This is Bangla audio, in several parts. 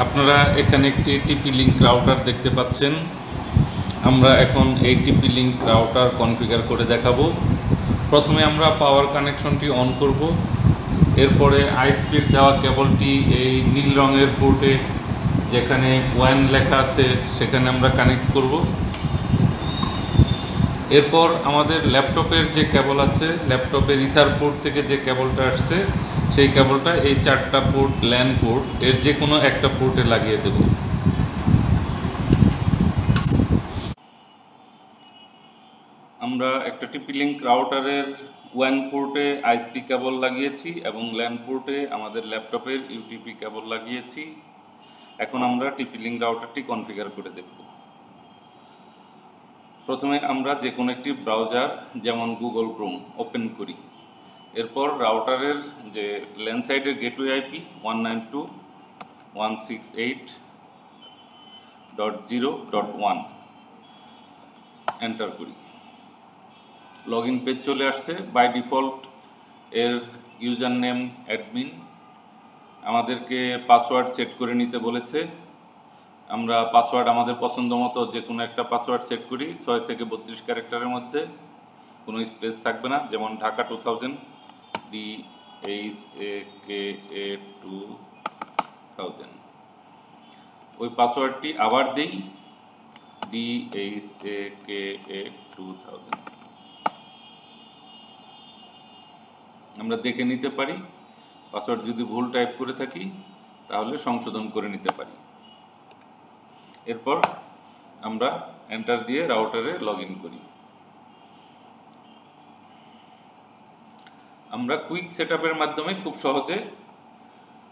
আপনারা এখানে একটি টিপি লিঙ্ক রাউটার দেখতে পাচ্ছেন। আমরা এখন এই টিপি লিঙ্ক রাউটার কনফিগার করে দেখাবো। প্রথমে আমরা পাওয়ার কানেকশনটি অন করব। এরপরে আইস্পিড দেওয়া কেবলটি এই নীল রঙের পোর্টে যেখানে ওয়ান লেখা আছে সেখানে আমরা কানেক্ট করব। এরপর আমাদের ল্যাপটপের যে কেবল আছে, ল্যাপটপের ইথার পোর্ট থেকে যে কেবলটা আসছে সেই কেবলটা এই 4টা পোর্ট ল্যান পোর্ট এর যে কোনো একটা পোর্টে লাগিয়ে দেব। আমরা একটা টিপি লিঙ্ক রাউটারের ওয়ান পোর্টে আইএসপি কেবল লাগিয়েছি এবং ল্যান পোর্টে আমাদের ল্যাপটপের ইউটিপি কেবল লাগিয়েছি। এখন আমরা টিপি লিঙ্ক রাউটারটি কনফিগার করে দেখব। প্রথমে আমরা যে কোনো একটি ব্রাউজার যেমন গুগল ক্রোম ওপেন করি। এরপর রাউটারের যে ল্যান সাইডের গেটওয়ে আইপি 192.168.0.1 এন্টার করি। লগ ইন পেজ চলে আসছে। বাই ডিফল্ট এর ইউজার নেম অ্যাডমিন। আমাদেরকে পাসওয়ার্ড সেট করে নিতে বলেছে। আমরা পাসওয়ার্ড আমাদের পছন্দ মতো যে কোনো একটা পাসওয়ার্ড সেট করি, 6 থেকে 32 ক্যারেক্টারের মধ্যে, কোনো স্পেস থাকবে না। যেমন ঢাকা 2000 DHAKA2000। ওই পাসওয়ার্ডটি আবার দিই, DHAKA2000। আমরা দেখে নিতে পারি। পাসওয়ার্ড যদি ভুল টাইপ করে থাকি তাহলে সংশোধন করে নিতে পারি। এরপর আমরা এন্টার দিয়ে রাউটারে লগ ইন করি। আমরা কুইক সেটআপের মাধ্যমে খুব সহজে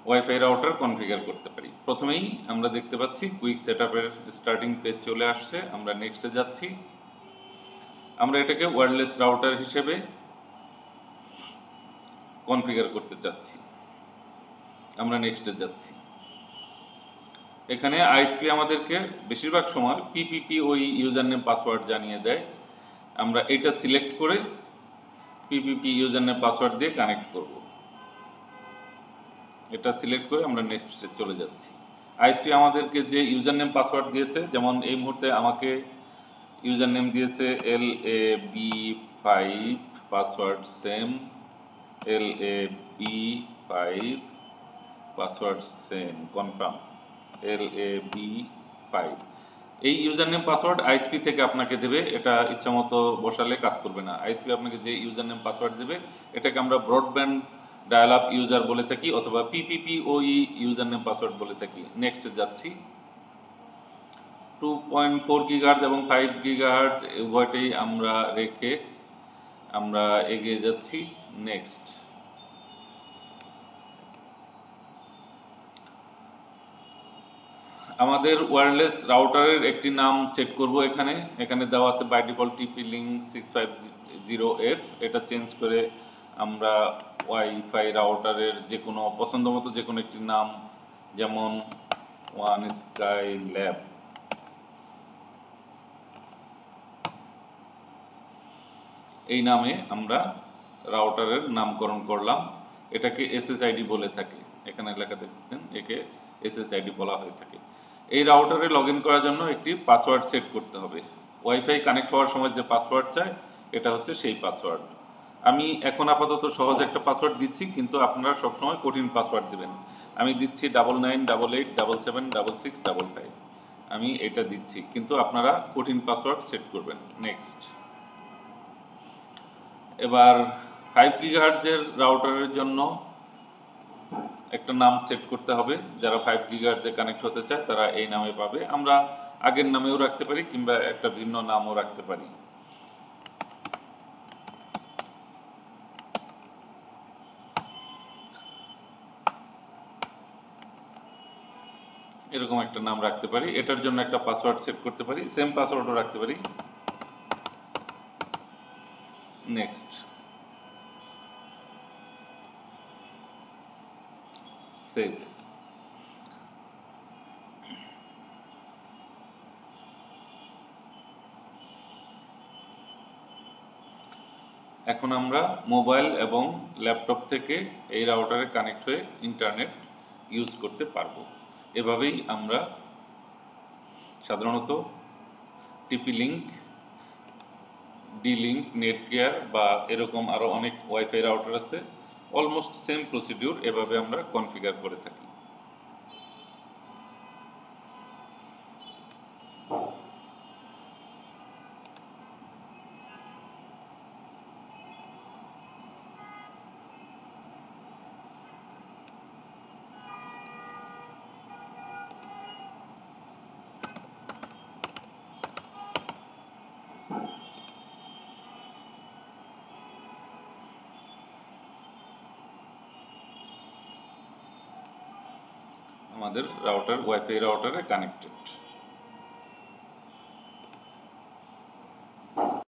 ওয়াইফাই রাউটার কনফিগার করতে পারি। প্রথমেই আমরা দেখতে পাচ্ছি কুইক সেটআপের স্টার্টিং পেজ চলে আসছে। আমরা নেক্সটে যাচ্ছি। আমরা এটাকে ওয়্যারলেস রাউটার হিসেবে কনফিগার করতে চাচ্ছি। আমরা নেক্সটে যাচ্ছি। এখানে আইএসপি আমাদেরকে বেশিরভাগ সময় পিপিপি ওই ইউজার নেম পাসওয়ার্ড জানিয়ে দেয়। আমরা এটা সিলেক্ট করে পিপিপি ইউজার নেম পাসওয়ার্ড দিয়ে কানেক্ট করব। এটা সিলেক্ট করে আমরা নেক্সটে চলে যাচ্ছি। আইএসপি আমাদেরকে যে ইউজার নেম পাসওয়ার্ড দিয়েছে, যেমন এই মুহূর্তে আমাকে ইউজার নেম দিয়েছে LAB5, password same LAB5, password same, confirm LAB5। এই ইউজার নেম পাসওয়ার্ড আইএসপি থেকে আপনাকে দেবে। এটা ইচ্ছামতো বসালে কাজ করবে না। আইএসপি আপনাকে যে ইউজার নেম পাসওয়ার্ড দেবে এটাকে আমরা ব্রডব্যান্ড ডায়াল আপ ইউজার বলে থাকি অথবা পিপিপিওই ইউজার নেম পাসওয়ার্ড বলে থাকি। নেক্সট যাচ্ছি। 2.4 গিগাহার্টজ এবং 5 গিগাহার্টজ উভয়টাই আমরা রেখে আমরা এগিয়ে যাচ্ছি। নেক্সট। আমাদের ওয়্যারলেস রাউটারের একটি নাম সেট করব। এখানে দেওয়া আছে বাই ডিফল্ট টিপি লিঙ্ক 650F। এটা চেঞ্জ করে আমরা ওয়াইফাই রাউটারের যে কোনো পছন্দ মতো যে কোনো একটি নাম, যেমন ওয়ান স্কাই ল্যাব, এই নামে আমরা রাউটারের নামকরণ করলাম। এটাকে SSID বলে থাকে। এখানে লেখা দেখছেন, একে SSID বলা হয়ে থাকে। এই রাউটারে লগ ইন করার জন্য একটি পাসওয়ার্ড সেট করতে হবে। ওয়াইফাই কানেক্ট হওয়ার সময় যে পাসওয়ার্ড চায় এটা হচ্ছে সেই পাসওয়ার্ড। আমি এখন আপাতত সহজ একটা পাসওয়ার্ড দিচ্ছি, কিন্তু আপনারা সবসময় কঠিন পাসওয়ার্ড দেবেন। আমি দিচ্ছি 9988876655। আমি এটা দিচ্ছি, কিন্তু আপনারা কঠিন পাসওয়ার্ড সেট করবেন। নেক্সট। এবার 5 গিগাহার্টজের রাউটারের জন্য একটা নাম সেট করতে হবে। যারা 5 গিগাহার্টজে কানেক্ট হতে চায় তারা এই নামে পাবে। আমরা আগের নামেও রাখতে পারি কিংবা একটা ভিন্ন নামও রাখতে পারি। এরকম একটা নাম রাখতে পারি। এটার জন্য একটা পাসওয়ার্ড সেট করতে পারি। সেম পাসওয়ার্ডও রাখতে পারি। নেক্সট। সেভ। এখন আমরা মোবাইল এবং ল্যাপটপ থেকে এই রাউটারে কানেক্ট হয়ে ইন্টারনেট ইউজ করতে পারবো। এভাবেই আমরা সাধারণত টিপি লিঙ্ক, ডি লিঙ্ক, নেটগিয়ার বা এরকম আরও অনেক ওয়াইফাই রাউটার আছে, অলমোস্ট সেম প্রসিডিউর, এভাবে আমরা কনফিগার করে থাকি। আমাদের রাউটার ওয়াইফাই রাউটারে কানেক্টেড।